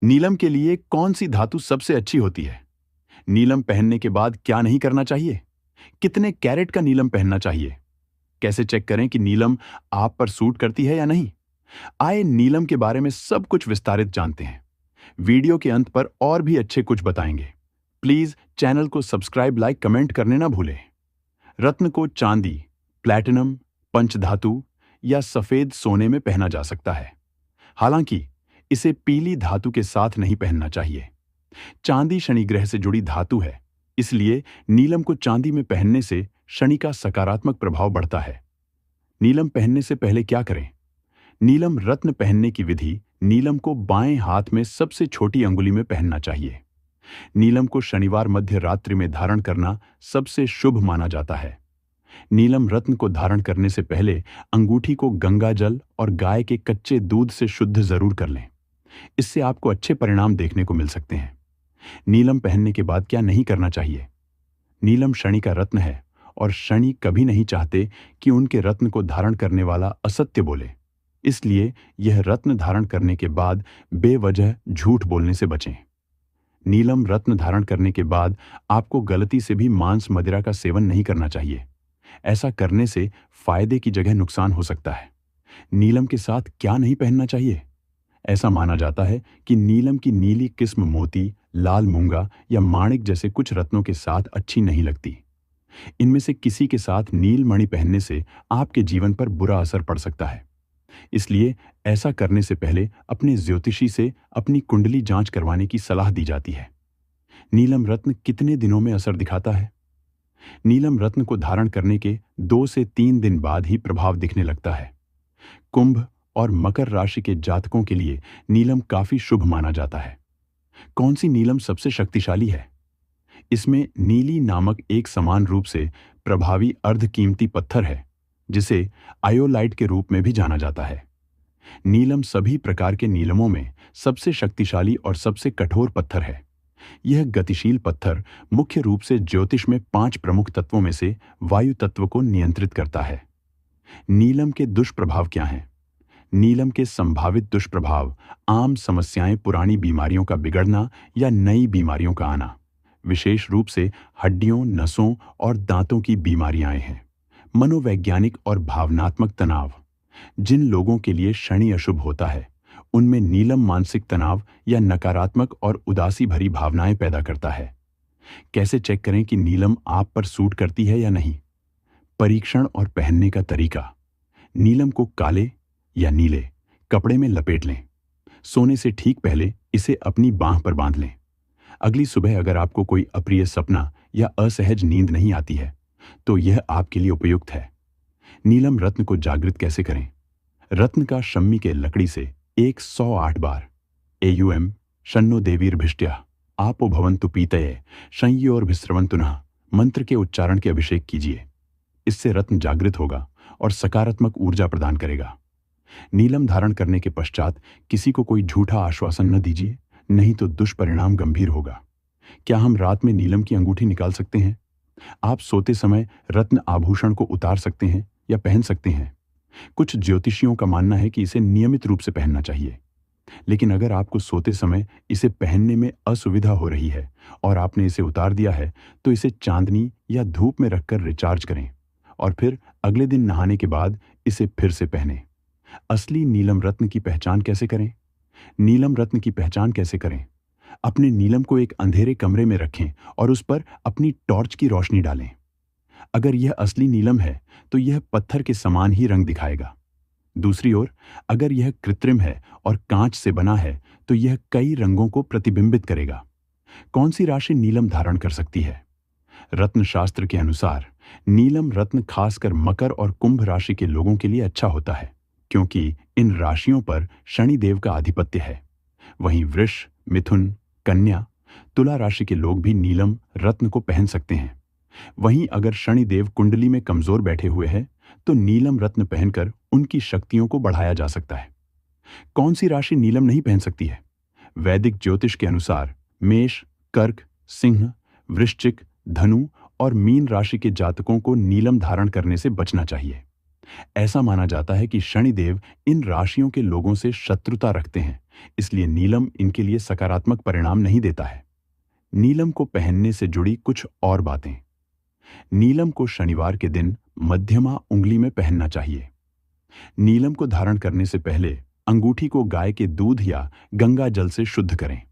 नीलम के लिए कौन सी धातु सबसे अच्छी होती है? नीलम पहनने के बाद क्या नहीं करना चाहिए? कितने कैरेट का नीलम पहनना चाहिए? कैसे चेक करें कि नीलम आप पर सूट करती है या नहीं? आइए नीलम के बारे में सब कुछ विस्तारित जानते हैं। वीडियो के अंत पर और भी अच्छे कुछ बताएंगे। प्लीज चैनल को सब्सक्राइब, लाइक, कमेंट करने ना भूलें। रत्न को चांदी, प्लैटिनम, पंचधातु या सफेद सोने में पहना जा सकता है। हालांकि इसे पीली धातु के साथ नहीं पहनना चाहिए। चांदी शनि ग्रह से जुड़ी धातु है, इसलिए नीलम को चांदी में पहनने से शनि का सकारात्मक प्रभाव बढ़ता है। नीलम पहनने से पहले क्या करें? नीलम रत्न पहनने की विधि: नीलम को बाएं हाथ में सबसे छोटी अंगुली में पहनना चाहिए। नीलम को शनिवार मध्य रात्रि में धारण करना सबसे शुभ माना जाता है। नीलम रत्न को धारण करने से पहले अंगूठी को गंगा जल और गाय के कच्चे दूध से शुद्ध जरूर कर लें। इससे आपको अच्छे परिणाम देखने को मिल सकते हैं। नीलम पहनने के बाद क्या नहीं करना चाहिए? नीलम शनि का रत्न है और शनि कभी नहीं चाहते कि उनके रत्न को धारण करने वाला असत्य बोले। इसलिए यह रत्न धारण करने के बाद बेवजह झूठ बोलने से बचें। नीलम रत्न धारण करने के बाद आपको गलती से भी मांस मदिरा का सेवन नहीं करना चाहिए। ऐसा करने से फायदे की जगह नुकसान हो सकता है। नीलम के साथ क्या नहीं पहनना चाहिए? ऐसा माना जाता है कि नीलम की नीली किस्म मोती, लाल मूंगा या माणिक जैसे कुछ रत्नों के साथ अच्छी नहीं लगती। इनमें से किसी के साथ नीलमणि पहनने से आपके जीवन पर बुरा असर पड़ सकता है। इसलिए ऐसा करने से पहले अपने ज्योतिषी से अपनी कुंडली जांच करवाने की सलाह दी जाती है। नीलम रत्न कितने दिनों में असर दिखाता है? नीलम रत्न को धारण करने के 2 से 3 दिन बाद ही प्रभाव दिखने लगता है। कुंभ और मकर राशि के जातकों के लिए नीलम काफी शुभ माना जाता है। कौन सी नीलम सबसे शक्तिशाली है? इसमें नीली नामक एक समान रूप से प्रभावी अर्धकीमती पत्थर है, जिसे आयोलाइट के रूप में भी जाना जाता है। नीलम सभी प्रकार के नीलमों में सबसे शक्तिशाली और सबसे कठोर पत्थर है। यह गतिशील पत्थर मुख्य रूप से ज्योतिष में 5 प्रमुख तत्वों में से वायु तत्व को नियंत्रित करता है। नीलम के दुष्प्रभाव क्या हैं? नीलम के संभावित दुष्प्रभाव: आम समस्याएं, पुरानी बीमारियों का बिगड़ना या नई बीमारियों का आना। विशेष रूप से हड्डियों, नसों और दांतों की बीमारियां हैं। मनोवैज्ञानिक और भावनात्मक तनाव: जिन लोगों के लिए शनि अशुभ होता है, उनमें नीलम मानसिक तनाव या नकारात्मक और उदासी भरी भावनाएं पैदा करता है। कैसे चेक करें कि नीलम आप पर सूट करती है या नहीं? परीक्षण और पहनने का तरीका: नीलम को काले या नीले कपड़े में लपेट लें। सोने से ठीक पहले इसे अपनी बांह पर बांध लें। अगली सुबह अगर आपको कोई अप्रिय सपना या असहज नींद नहीं आती है, तो यह आपके लिए उपयुक्त है। नीलम रत्न को जागृत कैसे करें? रत्न का शम्मी के लकड़ी से 108 बार एयुएम शन्नो देवीर्भिष्ट्या आपो भवन्तु पीतये शंयोर्भिस्रवन्तुनः मंत्र के उच्चारण के अभिषेक कीजिए। इससे रत्न जागृत होगा और सकारात्मक ऊर्जा प्रदान करेगा। नीलम धारण करने के पश्चात किसी को कोई झूठा आश्वासन न दीजिए, नहीं तो दुष्परिणाम गंभीर होगा। क्या हम रात में नीलम की अंगूठी निकाल सकते हैं? आप सोते समय रत्न आभूषण को उतार सकते हैं या पहन सकते हैं। कुछ ज्योतिषियों का मानना है कि इसे नियमित रूप से पहनना चाहिए, लेकिन अगर आपको सोते समय इसे पहनने में असुविधा हो रही है और आपने इसे उतार दिया है, तो इसे चांदनी या धूप में रखकर रिचार्ज करें और फिर अगले दिन नहाने के बाद इसे फिर से पहनें। असली नीलम रत्न की पहचान कैसे करें? नीलम रत्न की पहचान कैसे करें? अपने नीलम को एक अंधेरे कमरे में रखें और उस पर अपनी टॉर्च की रोशनी डालें। अगर यह असली नीलम है, तो यह पत्थर के समान ही रंग दिखाएगा। दूसरी ओर, अगर यह कृत्रिम है और कांच से बना है, तो यह कई रंगों को प्रतिबिंबित करेगा। कौन सी राशि नीलम धारण कर सकती है? रत्न शास्त्र के अनुसार नीलम रत्न खासकर मकर और कुंभ राशि के लोगों के लिए अच्छा होता है, क्योंकि इन राशियों पर शनिदेव का आधिपत्य है। वहीं वृष, मिथुन, कन्या, तुला राशि के लोग भी नीलम रत्न को पहन सकते हैं। वहीं अगर शनिदेव कुंडली में कमजोर बैठे हुए हैं, तो नीलम रत्न पहनकर उनकी शक्तियों को बढ़ाया जा सकता है। कौन सी राशि नीलम नहीं पहन सकती है? वैदिक ज्योतिष के अनुसार मेष, कर्क, सिंह, वृश्चिक, धनु और मीन राशि के जातकों को नीलम धारण करने से बचना चाहिए। ऐसा माना जाता है कि शनिदेव इन राशियों के लोगों से शत्रुता रखते हैं, इसलिए नीलम इनके लिए सकारात्मक परिणाम नहीं देता है। नीलम को पहनने से जुड़ी कुछ और बातें। नीलम को शनिवार के दिन मध्यमा उंगली में पहनना चाहिए। नीलम को धारण करने से पहले अंगूठी को गाय के दूध या गंगा जल से शुद्ध करें।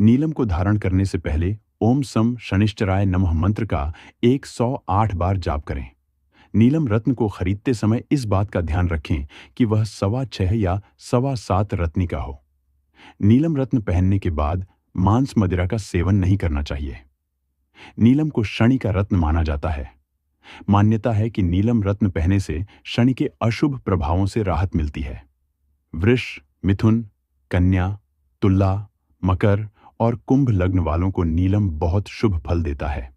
नीलम को धारण करने से पहले ओम सम शनिश्चराय नमः मंत्र का 108 बार जाप करें। नीलम रत्न को खरीदते समय इस बात का ध्यान रखें कि वह 6.25 या 7.25 रत्नी का हो। नीलम रत्न पहनने के बाद मांस मदिरा का सेवन नहीं करना चाहिए। नीलम को शनि का रत्न माना जाता है। मान्यता है कि नीलम रत्न पहनने से शनि के अशुभ प्रभावों से राहत मिलती है। वृष, मिथुन, कन्या, तुला, मकर और कुंभ लग्न वालों को नीलम बहुत शुभ फल देता है।